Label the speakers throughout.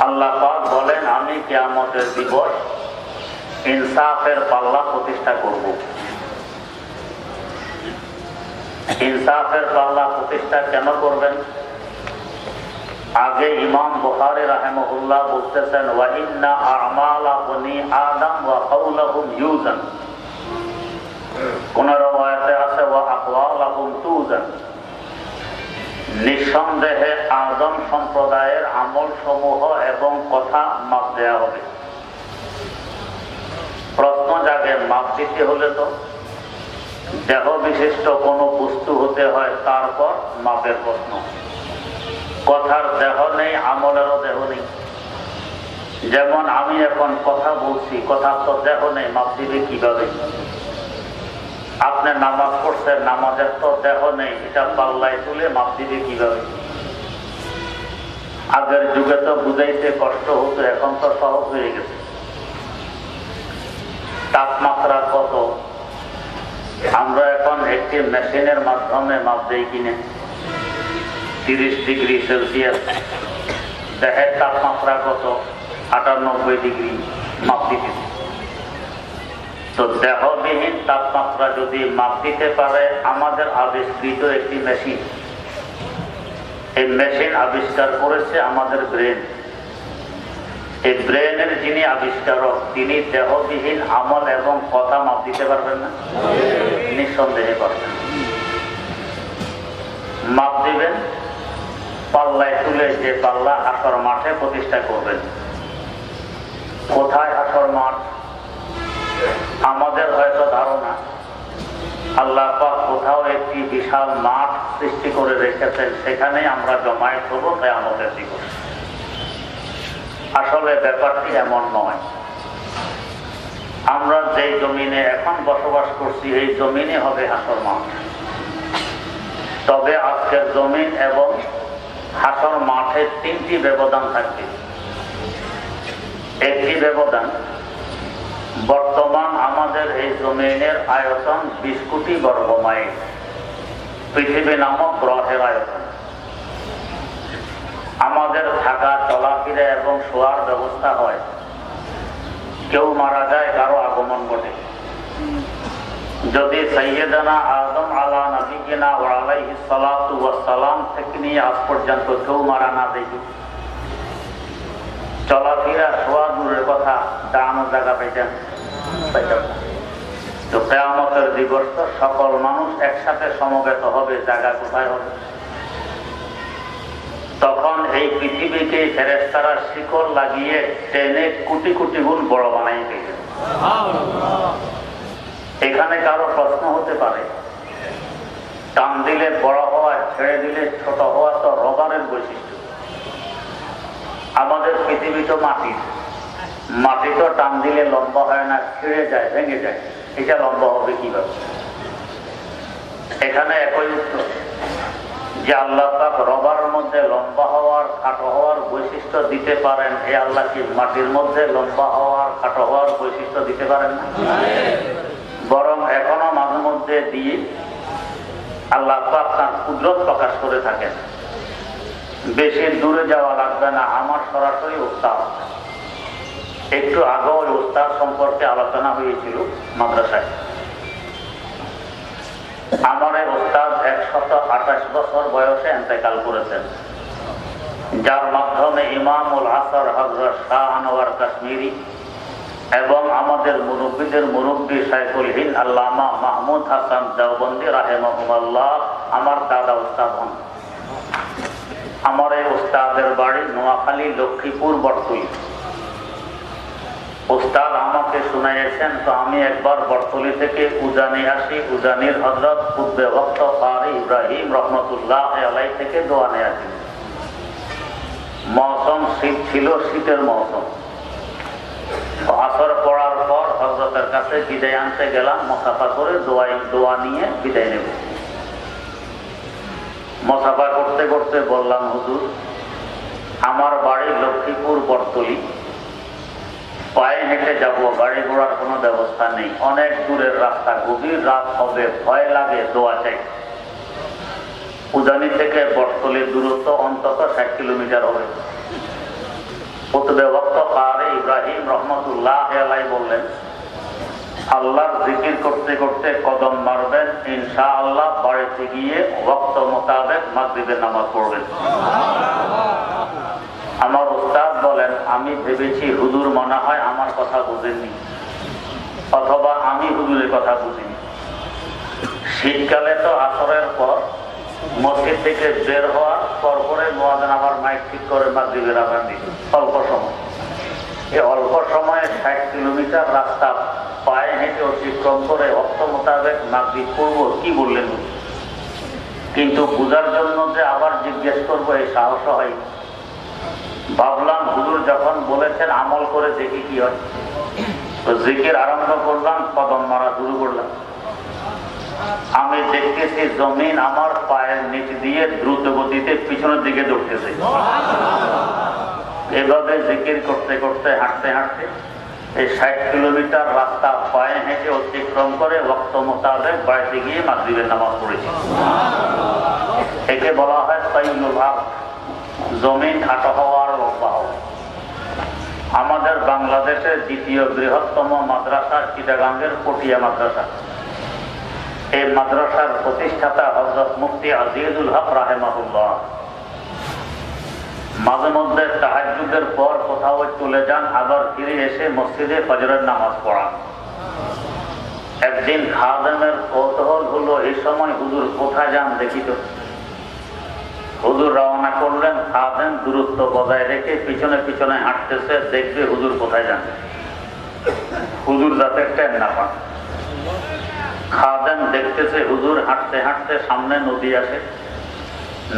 Speaker 1: আল্লাহ পাক বলেন, আমি কিয়ামতের দিবস ইনসাফের পাল্লা প্রতিষ্ঠা করব। ইনসাফের পাল্লা প্রতিষ্ঠা কেন করবেন? আগে ইমাম বুখারী রাহিমাহুল্লাহ বলতেছেন, ওয়া ইন্না আমালা বনি আদম ওয়া কাওলাহুম ইউজান। কোন রওয়ায়াতে আছে ওয়া আকওয়ালাহুম তুজান। নিঃসন্দেহে আদম সম্প্রদায়ের আমল সমূহ এবং কথা মাপ দেয়া হবে। প্রশ্ন জাগে, মাপ দিতে হলে তো দেহ বিশিষ্ট কোনো বস্তু হতে হয়, তারপর মাপের প্রশ্ন। কথার দেহ নেই, আমলেরও দেহ নেই। যেমন আমি এখন কথা বলছি, কথার তো দেহ নেই, মাপ দিবে কিভাবে? আপনি নামাজ পড়ছেন, নামাজের তো দেহ নেই, এটা পাল্লায় তুলে মাপ দিবে কিভাবে? আগের যুগে তো বুঝাইতে কষ্ট হতো, এখন তো সহজ হয়ে গেছে। তাপমাত্রা কত আমরা এখন একটি মেশিনের মাধ্যমে মাপ দেই কিনে। 30 ডিগ্রি সেলসিয়াস। দেহের তাপমাত্রা কত? 98 ডিগ্রি মাপ দিতেছে। তো দেহবিহীন তাপমাত্রা যদি মাপ দিতে পারে আমাদের আবিষ্কৃত একটি মেশিন, এই মেশিন আবিষ্কার করেছে আমাদের ব্রেন। এই ব্রেনের যিনি আবিষ্কারক, তিনি দেহবিহীন আমল এবং কথা মাপ দিতে পারবেন না? নিঃসন্দেহে পারবেন। মাপ দিবেন পাল্লায় তুলে, যে পাল্লা হাসর মাঠে প্রতিষ্ঠা করবেন। কোথায় হাসর মাঠ? আমাদের হয়তো ধারণা আল্লাহ পাক কোথাও একটি বিশাল মাঠ সৃষ্টি করে রেখেছেন, সেখানে আমরা জমায়েত হব কিয়ামতের দিবস। আসলে ব্যাপারটি এমন নয়। আমরা যে জমিনে এখন বসবাস করছি, এই জমিনে হবে হাসর মাঠ। তবে আজকের জমিন এবং হাসর মাঠে 3টি ব্যবধান থাকবে। একটি ব্যবধান, বর্তমান আমাদের এই জমিনের আয়তন 20 কোটি বর্গ মাইল, পৃথিবী নামক গ্রহের আয়তন। আমাদের থাকা, চলাফেরা এবং শোয়ার ব্যবস্থা হয়। কেউ মারা যায়, কারো আগমন ঘটে। যদি সাইয়্যিদানা আদম আলা নবিয়িনা ওয়া আলাইহিস সালাতু ওয়াস সালাম থেকে নিয়ে আজ পর্যন্ত কেউ মারা না দেখি, চলাফেরা শোয়া দূরের কথা, দাঁড়ানোর জায়গা পাইতেন। তো কিয়ামতের দিবস তো সকল মানুষ একসাথে সমবেত হবে, জায়গা কোথায় হবে? তখন এই পৃথিবীকে ফেরেশতারা শিকল লাগিয়ে টেনে কোটি কোটি গুণ বড় বানাই দিবে। এখানে কারো প্রশ্ন হতে পারে, টান দিলে বড় হওয়া, ছেড়ে দিলে ছোট হওয়া তো রবারের বৈশিষ্ট্য। আমাদের পৃথিবী তো মাটির, মাটি তো টান দিলে লম্বা হয় না, ছিঁড়ে যায়, ভেঙে যায়। এটা লম্বা হবে কিভাবে? এখানে একই উত্তর, যে আল্লাহ পাক রবার মধ্যে লম্বা হওয়ার, খাটো হওয়ার বৈশিষ্ট্য দিতে পারেন, এই আল্লাহ কি মাটির মধ্যে লম্বা হওয়ার, খাটো হওয়ার বৈশিষ্ট্য দিতে পারেন না? বরং এখনো মাঝে মধ্যে দিয়ে আল্লাহ পাক তার কুদরত প্রকাশ করে থাকেন। বেশি দূরে যাওয়া লাগবে না, আমার সরাসরি উস্তাদ। একটু আগে ওই উস্তাদ সম্পর্কে আলোচনা হয়েছিল মাদ্রাসায়। আমার এই উস্তাদ 128 বছর বয়সে ইন্তেকাল করেছেন, যার মাধ্যমে ইমামুল আসর হযরত শাহ আনোয়ার কাশ্মীরি এবং আমাদের মুরব্বীদের মুরব্বী শাইখুল হিন্দ আল্লামা মাহমুদ হাসান দেওবন্দি রাহিমাহুল্লাহ আমার দাদা উস্তাদ হন। আমার এই উস্তাদের বাড়ি নোয়াখালী, লক্ষ্মীপুর, বটতলী। উস্তাদ আমাকে শুনাইয়েছেন, তো আমি একবার বটতলী থেকে উজানি আসি। উজানির হযরত কুতবে ওয়াক্ত কারি ইব্রাহিম রহমতুল্লাহ আলাইহি থেকে দোয়া নিয়ে আসি। মৌসুম শীত ছিল, শীতের মৌসুম। আসর পড়ার পর হযরতের কাছে বিদায় আনতে গেলাম, মুসাফা করে দোয়া নিয়ে বিদায় নেব। মুসাফা করতে করতে বললাম, হুজুর আমার বাড়ি লক্ষ্মীপুর, বটতলী, পায়ে হেঁটে যাব, গাড়ি ঘোড়ার কোনো ব্যবস্থা নেই, অনেক দূরের রাস্তা, গভীর রাত হবে, ভয় লাগে, দোয়া চাই। উজানি থেকে বটতলীর দূরত্ব অন্তত 60 কিলোমিটার হবে। কুতুবে ওয়াক্ত কারি ইব্রাহিম রহমতুল্লাহ আলাইহি বললেন, আল্লাহর জিকির করতে করতে কদম মারবেন, ইনশাআল্লাহ বাড়িতে গিয়ে ওয়াক্ত মোতাবেক মাগরিবের নামাজ পড়বেন। আমার উস্তাদ বলেন, আমি ভেবেছি হুজুর মনে হয় আমার কথা বুঝেননি, অথবা আমি হুজুরের কথা বুঝিনি। শীতকালে তো আসরের পর মসজিদ থেকে বের হওয়ার পরে মুয়াজ্জিন আবার মাইক ঠিক করে মাগরিবের আযান দিত। অল্প সময়, এই অল্প সময়ে 60 কিলোমিটার রাস্তা পায়ে হেঁটে অতিক্রম করে ওয়াক্ত মোতাবেক মাগরিব পড়ব, কি বললেন? কিন্তু বুঝার জন্য যে আবার জিজ্ঞেস করবো এই সাহস হয়। ভাবলাম হুজুর যখন বলেছেন আমল করে দেখি কি হয়, তো জিকির আরম্ভ করলাম, কদম মারা শুরু করলাম। আমি দেখতেছি জমিন আমার পায়ের নিচ দিয়ে দ্রুত গতিতে পিছনের দিকে দৌড়তেছে। এভাবে জিকির করতে করতে হাঁটতে হাঁটতে এই 60 কিলোমিটার রাস্তা পায়ে হেঁটে অতিক্রম করে ওয়াক্ত মোতাবেক বাড়িতে গিয়ে মাগরিবের নামাজ পড়েছি। একে বলা হয় তাইয়ুল আরদ, জমিন খাটো হওয়ার লম্বা হওয়া। আমাদের বাংলাদেশের দ্বিতীয় বৃহত্তম মাদ্রাসা চিটাগাঙ্গের পটিয়া মাদ্রাসা। এই মাদ্রাসার প্রতিষ্ঠাতা হযরত মুফতি আজিজুল হক রাহিমাহুল্লাহ মাঝে মধ্যে তাহাজ্জুদের পর কোথাও চলে যান, আবার ফিরে এসে মসজিদে ফজরের নামাজ পড়ান। একদিন খাদেমের কৌতূহল হলো, এই সময় হুজুর কোথায় যান দেখি তো। হুজুর রওনা করলেন, খাদেম দূরত্ব বজায় রেখে পিছনে পিছনে হাঁটতেছে, দেখবে হুজুর কোথায় যান, হুজুর যাতে টেন না পান। খাদেম দেখতেছে হুজুর হাঁটতে হাঁটতে সামনে নদী আসে,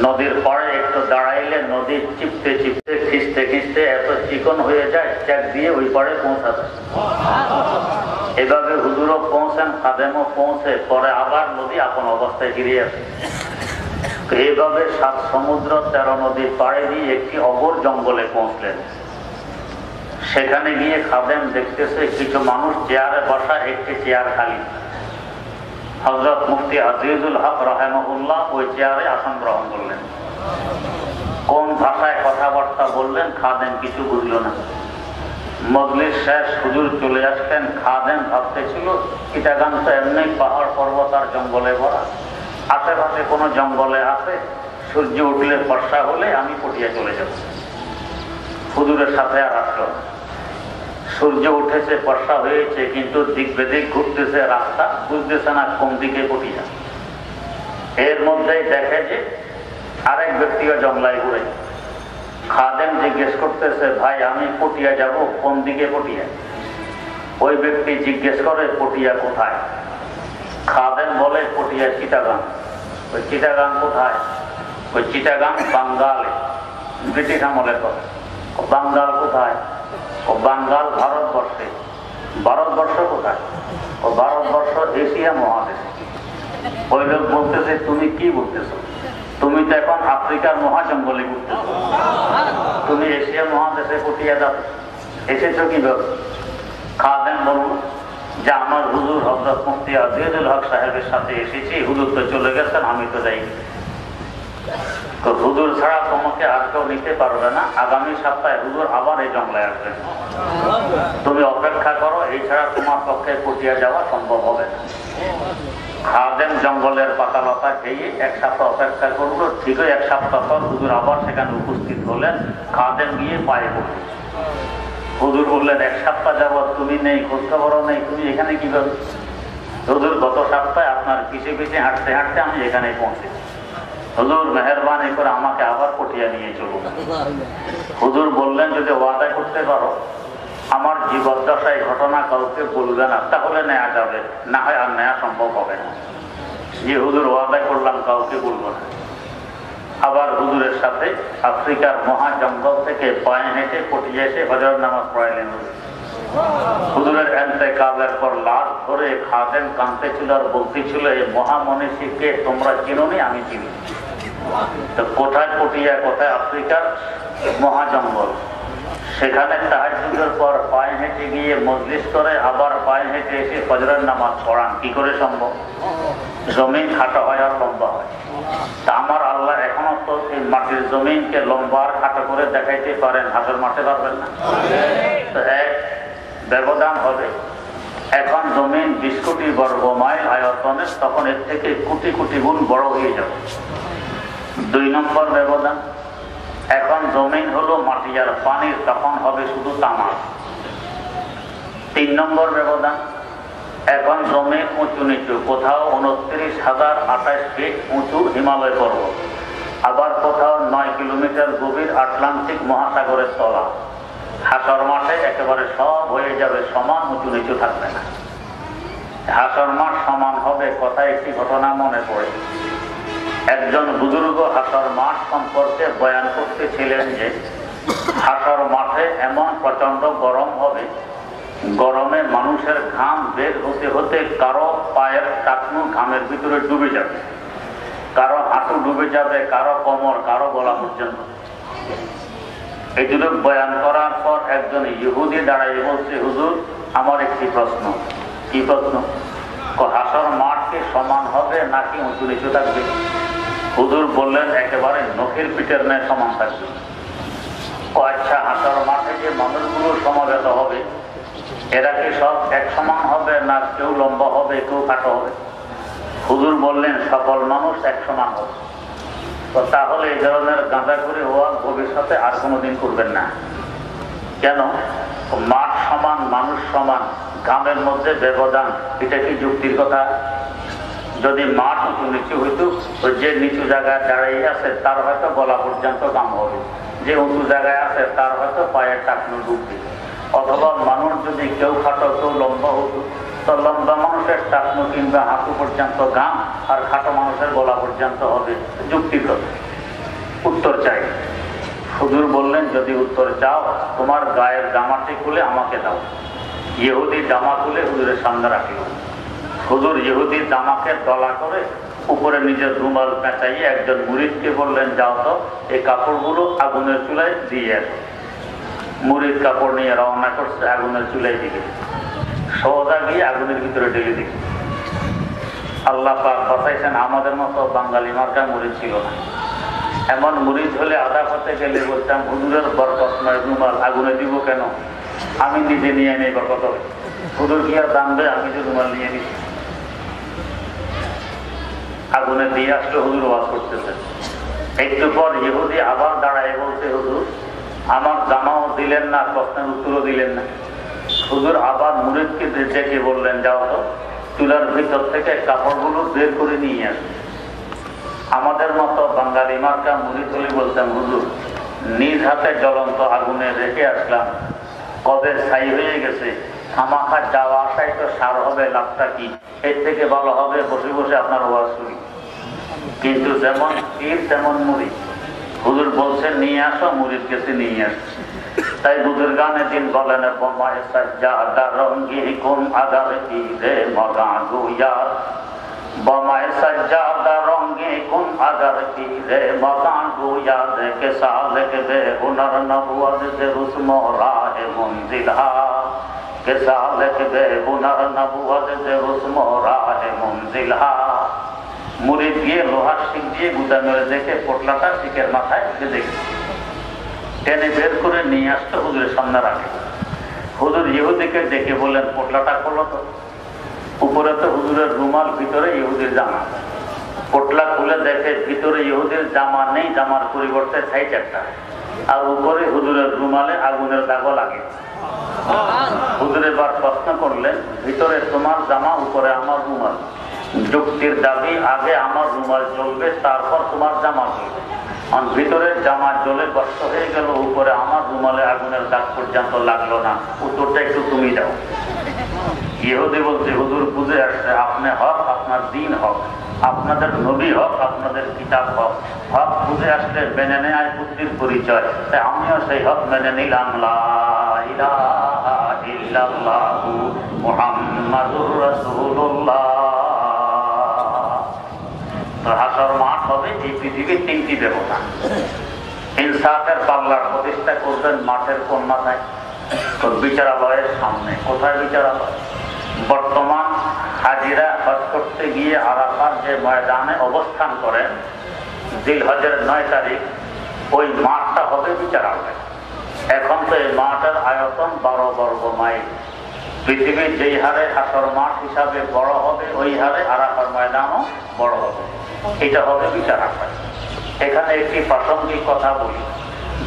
Speaker 1: নদীর পরে একটু দাঁড়াইলে নদী চিপতে চিপতে খিঁচতে খিঁচতে এত চিকন হয়ে যায়, চেক দিয়ে ওই পারে পৌঁছাতে। এভাবে হুজুরও পৌঁছেন, খাদেমও পৌঁছে, পরে আবার নদী আপন অবস্থায় ফিরে আসে। এইভাবে 7 সমুদ্র 13 নদী পাড়ে দিয়ে একটি অগর জঙ্গলে পৌঁছলেন। সেখানে গিয়ে খাদেম দেখতেছে কিছু মানুষ চেয়ারে বসা, একটি চেয়ার খালি। হযরত মুফতি আজিজুল হক রাহিমাহুল্লাহ ওই চেয়ারে আসন গ্রহণ করলেন। কোন ভাষায় কথাবার্তা বললেন খাদেম কিছু বুঝল না। মজলিস শেষ, হুজুর চলে আসলেন। খাদেম ভাবতেছিল চিটাগাং তো এমনি পাহাড় পর্বত আর জঙ্গলে ভরা, আশেপাশে কোনো জঙ্গলে আছে, সূর্য উঠলে বর্ষা হলে আমি পটিয়া চলে যাব। হুজুরের সাথে আর আসলো না। সূর্য উঠেছে, বর্ষা হয়েছে, কিন্তু দিক বেদিক ঘুরতেছে রাস্তা, বুঝতেছে না কোন দিকে পটিয়া। এর মধ্যেই দেখে যে আরেক ব্যক্তিও জঙ্গলায় ঘুরে। খাদেম জিজ্ঞেস করতেছে, ভাই আমি পটিয়া যাব, কোন দিকে পটিয়া? ওই ব্যক্তি জিজ্ঞেস করে, পটিয়া কোথায়? খাদেম বলে, পটিয়া চিটাগাং। ওই চিটাগাং কোথায়? ওই চিটাগাং বাঙ্গালে, ব্রিটিশ আমলের কথা। বাঙ্গাল কোথায়? ও বাঙ্গাল ভারতবর্ষে। ভারতবর্ষ কোথায়? ও ভারতবর্ষ এশিয়া মহাদেশে। ওই লোক বলতেছে, তুমি কি বলতেছো? তুমি তো এখন আফ্রিকার মহাজঙ্গলে ঘুরতেছো, তুমি এশিয়া মহাদেশে পটিয়া যাবে, এসেছো কিভাবে? খাদেম বলল যে আমার হুজুর হযরত মুফতি আজিজুল হক সাহেবের সাথে এসেছি, হুজুর তো চলে গেছেন, আমি তো যাইনি। তো হুজুর ছাড়া তোমাকে আর কেউ নিতে পারবে না, আগামী সপ্তাহে হুজুর আবার এই জঙ্গলে আসবেন, তুমি অপেক্ষা করো, এই ছাড়া তোমার পক্ষে পটিয়া যাওয়া সম্ভব হবে না। খাদেম জঙ্গলের পাতালতা খেয়ে 1 সপ্তাহ অপেক্ষা করলো। ঠিকই 1 সপ্তাহ পর হুজুর আবার সেখানে উপস্থিত হলেন। খাদেম গিয়ে পায়ে পড়ল। হুজুর বললেন, 1 সপ্তাহ যাবৎ তুমি নেই, খোঁজ খবরও নেই, তুমি এখানে কিভাবে? হুজুর, গত সপ্তাহে আপনার পিছিয়ে পিছিয়ে হাঁটতে হাঁটতে আমি এখানে পৌঁছেছি, হুজুর মেহেরবানি করে আমাকে আবার পটিয়া নিয়ে চলুন। হুজুর বললেন, যদি ওয়াদা করতে পারো আমার জীবদ্দশায় ঘটনা কাউকে বলবে না, তাহলে নেওয়া যাবে, না হয় আর নেওয়া সম্ভব হবে না। যে হুজুর ওয়াদা করলাম কাউকে বলবো না। আবার হুজুরের সাথে আফ্রিকার মহা জঙ্গল থেকে পায়ে হেঁটে পটিয়ে এসে ফজর নামাজ পড়াইলেন। হুজুরের ইন্তেকালের পর লাশ ধরে খাদেম কাঁদতেছিল আর বলতেছিল, এই মহামনীষীকে তোমরা চিনোনি, আমি চিনি। তো কোথায় পটিয়া, কোথায় আফ্রিকার মহাজঙ্গল, সেখানে তাহাজ্জুদের পর পায়ে হেঁটে গিয়ে মজলিস করে আবার পায়ে হেঁটে এসে ফজরের নামাজ পড়ান, কি করে সম্ভব? জমিন খাটো হয় আর লম্বা হয়। তা আমার আল্লাহ এখনো মতো এই মাটির জমিনকে লম্বা আর খাটো করে দেখাইতে পারেন, হাসর মাঠে পারবেন না। তো এক ব্যবধান হবে, এখন জমিন 20 কোটি বর্গ মাইল আয়তনের, তখন এর থেকে কোটি কোটি গুণ বড় হয়ে যাবে। 2 নম্বর ব্যবধান, এখন জমিন হলো মাটি আর পানির, তখন হবে শুধু তামার। 3 নম্বর ব্যবধান, এখন জমিন উঁচু নিচু, কোথাও 29,028 ফিট উঁচু হিমালয় পর্বত, আবার কোথাও 9 কিলোমিটার গভীর আটলান্টিক মহাসাগরের তলা। হাসর মাঠে একেবারে সব হয়ে যাবে সমান, উঁচু নিচু থাকবে না। হাসর মাঠ সমান হবে কথায় একটি ঘটনা মনে পড়ে। একজন বুজুর্গ হাসর মাঠ সম্পর্কে বয়ান করতেছিলেন যে হাসর মাঠে এমন প্রচন্ড গরম হবে, গরমে মানুষের ঘাম বের হতে হতে কারো পায়ের টাকনু ঘামের ভিতরে ডুবে যাবে, কারো হাঁটু ডুবে যাবে, কারো কোমর, কারো গলা পর্যন্ত। এইটুকু বয়ান করার পর একজন ইহুদি দাঁড়াই বলছে, হুজুর আমার একটি প্রশ্ন। কি প্রশ্ন? হাসর মাঠ কি সমান হবে নাকি উঁচু নিচু থাকবে? হুজুর বললেন একেবারে নখের পিঠের ন্যায় সমান থাকবে। আচ্ছা, হাসর মাঠে যে মানুষগুলো সমাবেত হবে এরা কি সব এক সমান হবে না কেউ লম্বা হবে কেউ খাটো হবে? হুজুর বললেন সকল মানুষ এক সমান হবে। তো তাহলে এই ধরনের গাঁজা করে হওয়া ভবিষ্যতে আর কোনোদিন করবেন না। কেন? মাঠ সমান, মানুষ সমান, ঘামের মধ্যে ব্যবধান, এটা কি যুক্তির কথা? যদি মাঠ উঁচু নিচু হইতো, যে নিচু জায়গায় দাঁড়িয়ে আছে তার হয়তো গলা পর্যন্ত ঘাম হবে, যে উঁচু জায়গায় আছে তার হয়তো পায়ের টাকনু ডুববে। অথবা মানুষ যদি কেউ খাটো কেউ লম্বা হতো, তো লম্বা মানুষের টাকনু কিংবা হাঁটু পর্যন্ত ঘাম, আর খাটো মানুষের গলা পর্যন্ত হবে। যুক্তির কথা। উত্তর চাই। হুজুর বললেন যদি উত্তর চাও তোমার গায়ের জামাটি খুলে আমাকে দাও। ইহুদি জামা খুলে হুজুরের সামনে রাখিল। হুজুর ইহুদির জামাকে দলা করে উপরে নিজের রুমাল পেঁচাইয়ে একজন মুরিদকে বললেন, যাও তো এই কাপড়গুলো আগুনের চুলায় দিয়ে আসো। মুরিদ কাপড় নিয়ে রওনা করছে আগুনের চুলায় দিকে, সোজা গিয়ে আগুনের ভিতরে ঢেলে দিকে। আল্লাহ পাক বাঁচাইছেন, আমাদের মতো বাঙালি মার্কা মুরিদ ছিল না। এমন মুরিদ হলে আদা পথে গেলে বলতাম, হুজুরের বরকত নয় রুমাল আগুনে দিব কেন, আমি নিজে নিয়ে নেই বরকত হবে। হুজুর কি আর জানবে আমি যে রুমাল নিয়ে নিচ্ছি। আগুনে দিয়ে আসলে হুজুর ওয়াজ করতেছে। একটু পর ইহুদি আবার দাঁড়ায় বলছে, হুজুর আমার জামাও দিলেন না, প্রশ্নের উত্তরও দিলেন না। হুজুর আবার মুরিদকে ডেকে বললেন, যাও তো চুলার ভিতর থেকে কাপড়গুলো বের করে নিয়ে আসবে। আমাদের মতো বাঙালি মার্কা মুরিদ হলে বলতাম, হুজুর নিজ হাতে জ্বলন্ত আগুনে রেখে আসলাম, কবে ছাই হয়ে গেছে, খামাখা যাওয়া আসায় তো সার হবে, লাভটা কি? এর থেকে ভালো হবে বসে বসে আপনার ওয়াজ শুনি। কিন্তু যেমন পীর তেমন মুরিদ। হুজুর বলছেন নিয়ে আসো, মুরিদ গেছে নিয়ে আসছে। তাই বুজুর্গানে দিন বলেন, বোমায় সাজ্জাদা রঙ্গি কুম আগার পীরে মগা গুয়ার, বোমায় সাজ্জাদা রঙ্গি কুম আগার পীরে মগা গুয়ার, কে সালেক বে হুনর নবুয়ত দে রুসমো রাহে মুনজিলহা, কে সালেক বে হুনর নবুয়ত দে রুসমো রাহে মুনজিলহা। মুরিদ গিয়ে লোহার শিক দিয়ে গুদা মেরে দেখে পোটলাটা শিকের মাথায় দেখে টেনে বের করে নিয়ে আসতে হুজুরের সামনে রাখে। হুজুর ইহুদিকে দেখে বললেন, পোটলাটা খোলো তো। উপরে তো হুজুরের রুমাল, ভিতরে ইহুদির জামা। পোটলা খুলে দেখে ভিতরে ইহুদির জামা নেই, জামার পরিবর্তে সাইজ একটা, আর উপরে হুজুরের রুমালে আগুনের দাগও লাগে। হুজুর এবার প্রশ্ন করলেন, ভিতরে তোমার জামা, উপরে আমার রুমাল, যুক্তির দাবি আগে আমার রুমাল জ্বলবে তারপর তোমার জামা জ্বলবে। ভিতরের জামা জ্বলে কষ্ট হয়ে গেল, উপরে আমার রুমালে আগুনের দাগ পর্যন্ত লাগলো না, উত্তরটা একটু তুমি দাও। ইহুদি বলছে, হুজুর বুঝে আসছে, আপনি হক, আপনার দিন হক, আপনাদের নবী হক, আপনাদের কিতাব হক। হক বুঝে আসলে মেনে নেয় বুদ্ধির পরিচয়। তাই আমিও সেই হক মেনে নিলাম, লা ইলাহা ইল্লাল্লাহু মুহাম্মাদুর রাসূলুল্লাহ। হাসর মাঠ হবে এই পৃথিবীর 3টি দেবতা। ইনসাফের পাল্লার প্রতিষ্ঠা করবেন মাঠের কোন মাথায়? বিচারালয়ের সামনে। কোথায় বিচারালয়? বর্তমান হাজিরা হজ করতে গিয়ে আরাফার যে ময়দানে অবস্থান করেন, জিলহজের 9 তারিখ ওই মাঠটা হবে বিচারালয়। এখন তো এই মাঠের আয়তন 12 বর্গ মাইল। পৃথিবীর যেই হারে হাসর মাঠ হিসাবে বড় হবে, ওই হারে আরাফার ময়দানও বড় হবে। এটা হবে বিচারালয়। এখানে একটি প্রাসঙ্গিক কথা বলি,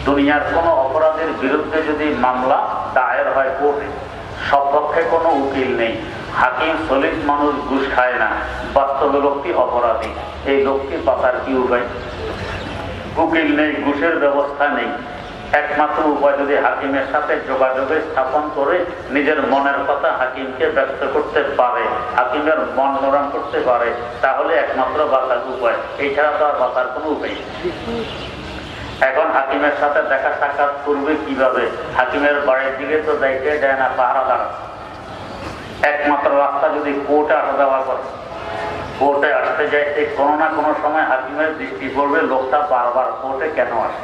Speaker 1: দুনিয়ার কোনো অপরাধের বিরুদ্ধে যদি মামলা দায়ের হয় কোর্টে, সপক্ষে কোনো উকিল নেই, হাকিম সলিড মানুষ ঘুষ খায় না, বাস্তবে লোকটি অপরাধী, এই লোকটি বাঁচার কি উপায়? উকিল নেই, ঘুষের ব্যবস্থা নেই। একমাত্র উপায় যদি হাকিমের সাথে যোগাযোগে স্থাপন করে নিজের মনের কথা হাকিমকে ব্যক্ত করতে পারে, হাকিমের মন নরম করতে পারে, তাহলে একমাত্র বাঁচার উপায়। এছাড়া তো আর বাঁচার কোনো উপায়। এখন হাকিমের সাথে দেখা সাক্ষাৎ করবে কিভাবে? হাকিমের বাড়ির দিকে তো যাইতে দেয় না, পাহারাদার। একমাত্র রাস্তা যদি কোর্টে আসা যাওয়ার কথা। কোর্টে আসতে যাইতে কোনো না কোনো সময় হাকিমের দৃষ্টি পড়বে লোকটা বারবার কোর্টে কেন আসে।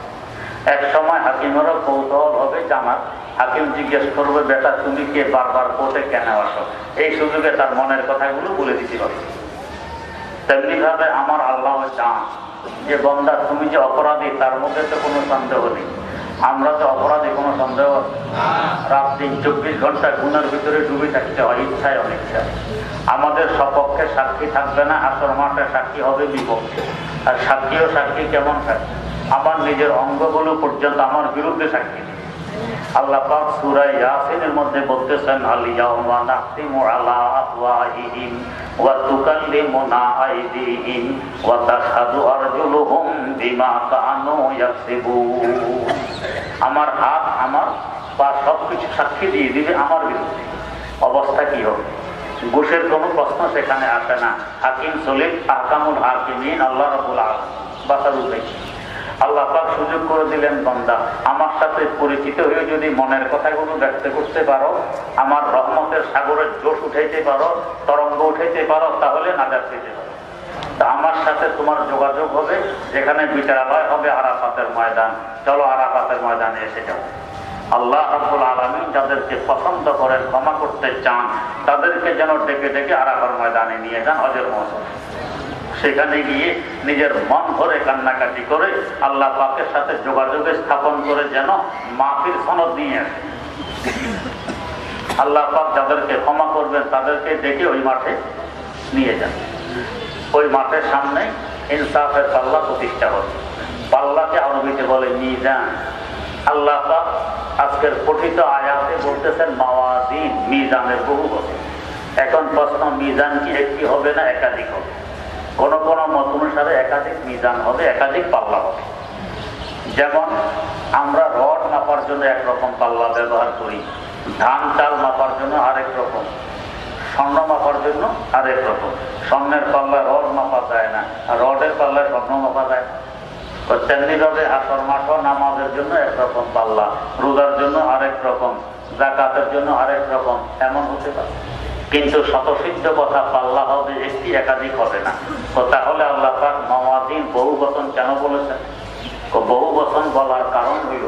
Speaker 1: এক সময় হাকিমেরও কৌতূহল হবে জানার। হাকিম জিজ্ঞেস করবে, বেটা তুমি কে, বারবার কোর্টে কেন আসো? এই সুযোগে তার মনের কথাগুলো বলে দিতে হবে। তেমনি ভাবে আমার আল্লাহ চান যে বান্দা তুমি যে অপরাধী, তার মধ্যে তো কোনো সন্দেহ নেই। আমরা তো অপরাধী, কোনো সন্দেহ। রাত দিন 24 ঘন্টা গুনার ভিতরে ডুবে থাকতে হয়, ইচ্ছায় অনিচ্ছায়। আমাদের সপক্ষে সাক্ষী থাকবে না, আসর মাঠে সাক্ষী হবে বিপক্ষে। আর সাক্ষীও সাক্ষী কেমন সাক্ষী? আমার নিজের অঙ্গগুলো পর্যন্ত আমার বিরুদ্ধে সাক্ষী। আল্লাহ পাক সূরা ইয়াসিনের মধ্যে বলতেছেন, আল ইয়াউমা নাখতিমু আলা আফওয়াহিহিম ওয়া তুকাল্লিমুনা আইদিহিম ওয়া তাশহাদু আরজুলুহুম বিমা কানু ইয়াকসিবুন। আমার হাত, আমার পা সবকিছু সাক্ষী দিয়ে দিবে আমার বিরুদ্ধে। অবস্থা কি হবে? ঘুষের কোনো প্রশ্ন সেখানে আসে না। হাকিম সলিম, আহকামুল হাকিমিন আল্লাহ রাব্বুল আলামিন। বাঁচার উপায়। আল্লাহ পাক সুযোগ করে দিলেন, বান্দা আমার সাথে পরিচিত হয়ে যদি মনের কথাগুলো ব্যক্ত করতে পারো, আমার রহমতের সাগরের জোশ উঠাইতে পারো, তরঙ্গ উঠাইতে পারো, তাহলে নাজাত পেতে পারো। তা আমার সাথে তোমার যোগাযোগ হবে, যেখানে বিচারালয় হবে আরাফাতের ময়দান। চলো আরাফাতের ময়দানে এসে যাও। আল্লাহ রাব্বুল আলামিন যাদেরকে পছন্দ করেন, ক্ষমা করতে চান, তাদেরকে যেন ডেকে ডেকে আরাফার ময়দানে নিয়ে যান হজের মৌসুম। সেখানে গিয়ে নিজের মন ভরে কান্নাকাটি করে আল্লাহ পাকের সাথে যোগাযোগে স্থাপন করে যেন মাফির সনদ নিয়ে আসে। আল্লাহ পাক যাদেরকে ক্ষমা করবেন তাদেরকে ডেকে ওই মাঠে নিয়ে যান। ওই মাঠের সামনে ইনসাফের পাল্লা প্রতিষ্ঠা হবে। পাল্লাকে আরবিতে বলে মিজান। আল্লাহ পাক আজকের পঠিত আয়াতে বলতেছেন মাওয়াজিন, মিজানের বহু হবে। এখন প্রশ্ন, মিজান কি একটি হবে না একাধিক হবে? কোন কোন মত অনুসারে একাধিক মিজান হবে, একাধিক পাল্লা হবে। যেমন আমরা রড মাপার জন্য একরকম পাল্লা ব্যবহার করি, ধান চাল মাপার জন্য আরেক রকম, স্বর্ণ মাপার জন্য আরেক রকম। স্বর্ণের পাল্লা রড মাপা যায় না, আর রডের পাল্লায় স্বর্ণ মাপা যায় না। তেমনি ভাবে আসর মাঠ নামাজের জন্য একরকম পাল্লা, রোজার জন্য আরেক রকম, যাকাতের জন্য আরেক রকম, এমন হতে পারে। কিন্তু শতসিদ্ধ কথা, পাল্লা হবে একটি, একাধিক হবে না। তো তাহলে আল্লাহ পাক মাওয়াজিন বহু বচন কেন বলেছেন? বহু বচন বলার কারণ হইল,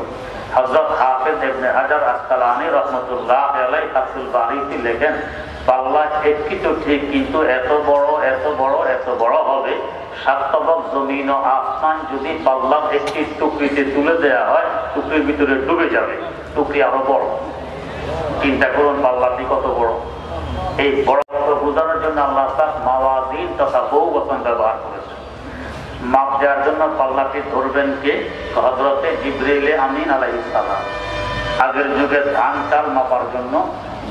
Speaker 1: হযরত হাফেজ ইবনে হাজার আসকালানী রাহমাতুল্লাহ আলাইহি ফাতহুল বারীতে লেখেন, পাল্লা একটি তো ঠিক, কিন্তু এত বড় এত বড় এত বড় হবে, 7 তবক জমিন ও আসমান যদি পাল্লা একটি টুকরিতে তুলে দেওয়া হয়, টুকরির ভিতরে ডুবে যাবে। টুকরি আরো বড়। চিন্তা করুন পাল্লাটি কত বড়। এই বড় বোঝানোর জন্য আল্লাহ পাক মাওয়াজিন তথা বহু বচন ব্যবহার করেছেন। মাপ দেওয়ার জন্য পাল্লাটি ধরবেন কে? হযরতে জিবরাইল আমিন আলাইহিস সালাম। আগের যুগে ধান চাল মাপার জন্য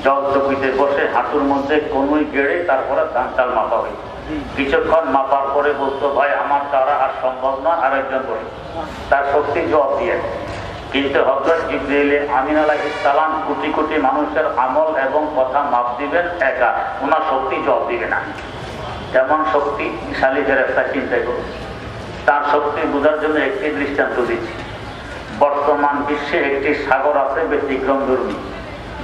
Speaker 1: জলচকিতে বসে হাঁটুর মধ্যে কনুই গেড়ে তারপরে ধান চাল মাপা হয়। কিছুক্ষণ মাপার পরে বলতো, ভাই আমার দ্বারা আর সম্ভব না, আরেকজন বসে তার শক্তি জবাব দিয়ে। কিন্তু হযরত জিবরাইল আমিন আলাইহিস সালাম কোটি কোটি মানুষের আমল এবং কথা মাপ দিবেন একা, ওনার শক্তি জবাব দিবে না। যেমন শক্তিশালী ফেরেশতা, চিন্তা করুন। তার শক্তি বোঝার জন্য একটি দৃষ্টান্ত দিচ্ছি। বর্তমান বিশ্বে একটি সাগর আছে ব্যতিক্রমধর্মী,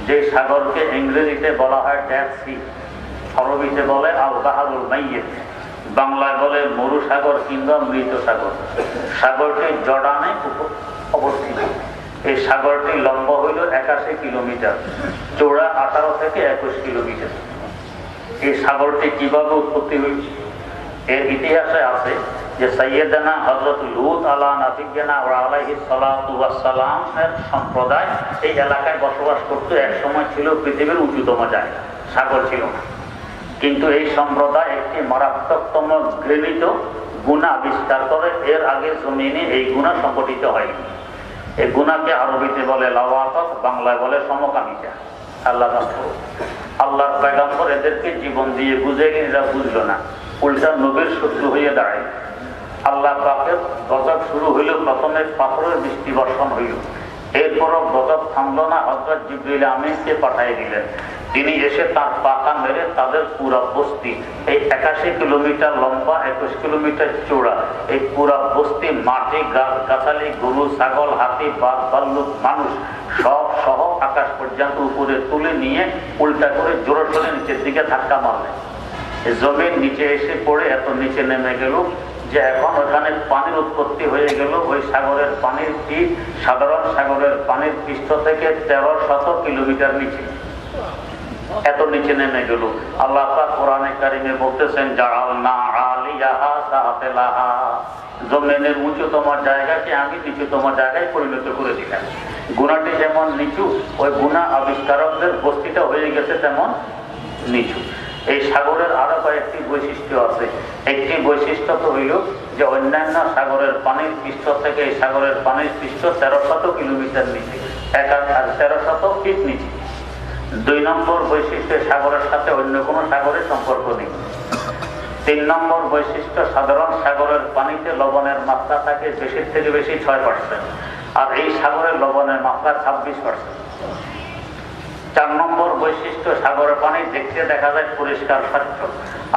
Speaker 1: যে সাগরকে ইংরেজিতে বলা হয় ডেড সি, আরবিতে বলে আল বাহরুল মাইয়িত, বাংলায় বলে মরু সাগর কিংবা মৃত সাগর। সাগরটি জর্ডানে অবস্থিত। এই সাগরটি লম্বা হইল 81 কিলোমিটার, চৌড়া 18 থেকে 21 কিলোমিটার। এই সাগরটি কিভাবে উৎপত্তি হয়েছে? এর ইতিহাসে আছে যে সাইয়েদানা হযরত লূত আলা নাবিয়িনা ওয়া আলাইহিস সালাতু ওয়াস সালামের সম্প্রদায় এই এলাকায় বসবাস করত। এক সময় ছিল পৃথিবীর উঁচুতম জায়গা, সাগর ছিল না। কিন্তু এই সম্প্রদায় একটি মারাত্মকতম ঘৃণিত গুনাহ আবিষ্কার করে। এর আগে জমিনে এই গুনাহ সংঘটিত হয়নি। এই গুনাহকে আরবিতে বলে লাওয়াতাত, বাংলায় বলে সমকামিতা। আল্লাহর পয়গম্বর এদেরকে জীবন দিয়ে বুঝে গিয়ে এরা বুঝলো না, উল্টা নবীর শত্রু হয়ে দাঁড়ায়। আল্লাহ পাকের গজব শুরু হইল, প্রথমে পাথরের বৃষ্টি বর্ষণ হইল। এরপরও গজব থামলো না। হযরত জিবরিল আমিনকে পাঠিয়ে দিলেন। তিনি এসে তার পাকা মেরে তাদের পুরা বস্তি, এই 81 কিলোমিটার লম্বা, 21 কিলোমিটার চৌড়া, এই পুরা বস্তি মাটি, গাছ গাছালি, গরু, ছাগল, হাতি, বাঘ, ভাল্লুক, মানুষ সব সহ আকাশ পর্যন্ত উপরে তুলে নিয়ে উল্টা করে জোরে সোরে নিচের দিকে ধাক্কা মারলেন। জমির নিচে এসে পড়ে এত নিচে নেমে গেল যে এখন ওখানে পানির উৎপত্তি হয়ে গেল। ওই সাগরের পানির পিঠ সাধারণ সাগরের পানির পৃষ্ঠ থেকে 1300 কিলোমিটার নিচে, এত নিচে নেমে গেল। আল্লাহ পাক কোরআনে কারিমে বলতেছেন, জাআলনা আলিয়াহা সাফিলাহা, জমিনের উঁচুতম জায়গাকে আমি নিচুতম জায়গায় পরিণত করে দিলাম। গুনাহটি যেমন নিচু, ওই গুনাহ আবিষ্কারকদের বস্তিটা হয়ে গেছে তেমন নিচু। এই সাগরের আরো কয়েকটি বৈশিষ্ট্য আছে। একটি বৈশিষ্ট্য তো হইল যে অন্যান্য সাগরের পানির পৃষ্ঠ থেকে এই সাগরের পানির পৃষ্ঠ 1300 কিলোমিটার নিচে, 1300 ফিট নিচে। 2 নম্বর বৈশিষ্ট্য, সাগরের সাথে অন্য কোনো সাগরের সম্পর্ক নেই। 3 নম্বর বৈশিষ্ট্য, সাধারণ সাগরের পানিতে লবণের মাত্রা থাকে বেশির থেকে বেশি 6%, আর এই সাগরের লবণের মাত্রা 26%। 4 নম্বর বৈশিষ্ট্য, সাগরের পানি দেখতে দেখা যায় পরিষ্কার স্বচ্ছ।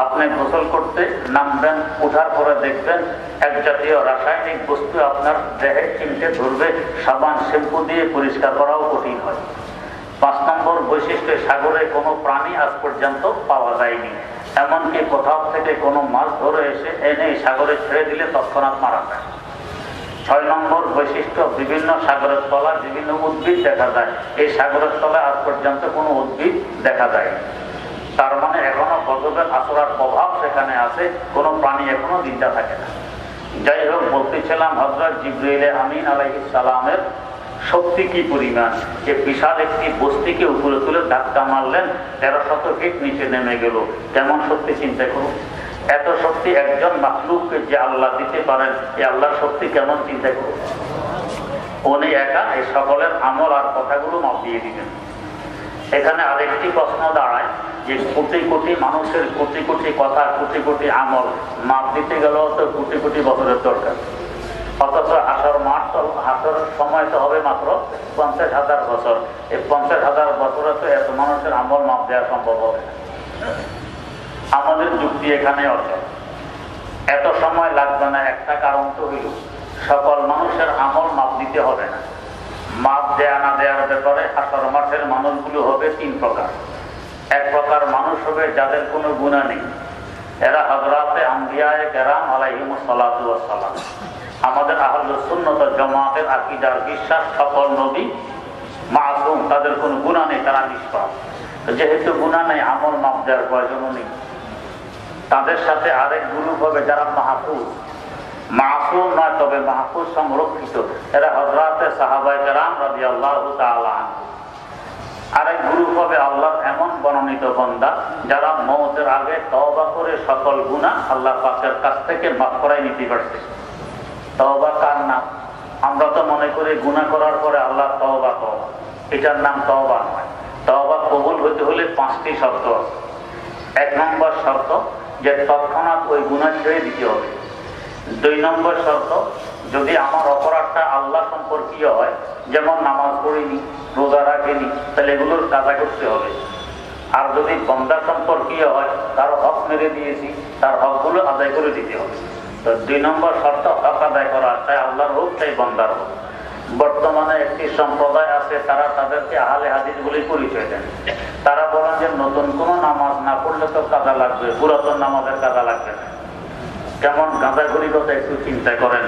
Speaker 1: আপনি গোসল করতে নামবেন, উঠার পরে দেখবেন এক জাতীয় রাসায়নিক বস্তু আপনার দেহে চিনতে ধরবে, সাবান শ্যাম্পু দিয়ে পরিষ্কার করাও কঠিন হয়। 5 নম্বর বৈশিষ্ট্য, সাগরে কোনো প্রাণী আজ পর্যন্ত পাওয়া যায়নি। এমনকি কোথাও থেকে কোনো মাছ ধরে এসে এনে সাগরে ছেড়ে দিলে তৎক্ষণাৎ মারা যায়। 6 নম্বর বৈশিষ্ট্য, বিভিন্ন সাগরের তলায় বিভিন্ন উদ্ভিদ দেখা যায়। এই সাগরের তলায় আজ পর্যন্ত কোনো উদ্ভিদ দেখা যায়। তার মানে এখনো গজবের আসরার প্রভাব সেখানে আছে, কোনো প্রাণী এখনো জিন্দা থাকে না। যাই হোক, বলতেছিলাম হযরত জিবরিল আমিন আলাইহিস সালামের শক্তি কি পরিমাণ। যে বিশাল একটি বস্তিকে উপরে তুলে ধাক্কা মারলেন, 1300 ফিট নিচে নেমে গেল। কেমন শক্তি চিন্তা করুন। এত শক্তি একজন মাখলুককে যে আল্লাহ দিতে পারেন, এই আল্লাহর শক্তি কেমন চিন্তা করুন। উনি একা এই সকলের আমল আর কথাগুলো মাপ দিয়ে দিবেন। এখানে আরেকটি প্রশ্ন দাঁড়ায় যে কোটি কোটি মানুষের কোটি কোটি কথা, কোটি কোটি আমল মাপ দিতে গেলেও তো কোটি কোটি বছরের দরকার। অথচ হাসর সময় তো হবে মাত্র 50,000 বছর। এই 50,000 বছরে তো এত মানুষের আমল মাপ দেওয়া সম্ভব হবে না। আমাদের যুক্তি এখানে অচল, এত সময় লাগবে না। একটা কারণ তো হইল সকল মানুষের আমল মাপ দিতে হবে না। মাপ দেয়া না দেওয়ার ব্যাপারে হাসর মাঠের মানুষগুলো হবে 3 প্রকার। এক প্রকার মানুষ হবে যাদের কোনো গুনাহ নেই, এরা হযরতে আম্বিয়ায়ে কেরাম আলাইহিমুস সালাতু ওয়াস সালাম। আমাদের আহলুস সুন্নাত ওয়াল জামাতের আকীদার বিশ্বাস সকল নবী মাসুম, তাদের কোনো গুনাহ নেই, তারা নিষ্পাপ। যেহেতু গুনাহ নেই, আমল মাপ দেওয়ার প্রয়োজন নেই। তাদের সাথে আরেক গ্রুপ হবে যারা মাহফুজ, মাসুম নয় তবে মাহফুজ, সংরক্ষিত। এরা হযরতে সাহাবায়ে কেরাম রাদিয়াল্লাহু তাআলা আনহু। আরেক গ্রুপ হবে আল্লাহর এমন মনোনীত বান্দা যারা মওতের আগে তওবা করে সকল গুনাহ আল্লাহ পাকের কাছ থেকে মাফ করাই নিতে পারছে। তওবা কার নাম? আমরা তো মনে করি গুনাহ করার পরে আল্লাহ তওবা করেন, এটার নাম তওবা নয়। তওবা কবুল হতে হলে 5টি শর্ত আছে। 1 নম্বর শর্ত যে তৎক্ষণাৎ ওই গুনাহ ছেড়ে দিতে হবে। 2 নম্বর শর্ত, যদি আমার অপরাধটা আল্লাহ সম্পর্কীয় হয়, যেমন নামাজ পড়িনি, রোজা রাখিনি, তাহলে এগুলোর কাজা করতে হবে। আর যদি বান্দা সম্পর্কীয় হয়, তার হক মেরে দিয়েছি, তার হকগুলো আদায় করে দিতে হবে। তো 2 নম্বর শর্ত হক আদায় করা, চাই আল্লাহর হোক চাই বান্দার হোক। বর্তমানে একটি সম্প্রদায় আছে, তারা তাদেরকে আহলে হাদিস বলে পরিচয় দেন। তারা বলেন যে নতুন কোনো নামাজ না পড়লে তো কাজা লাগবে, পুরাতন নামাজের কাজা লাগবে না। কেমন গাঁজাখুরি কথা একটু চিন্তা করেন।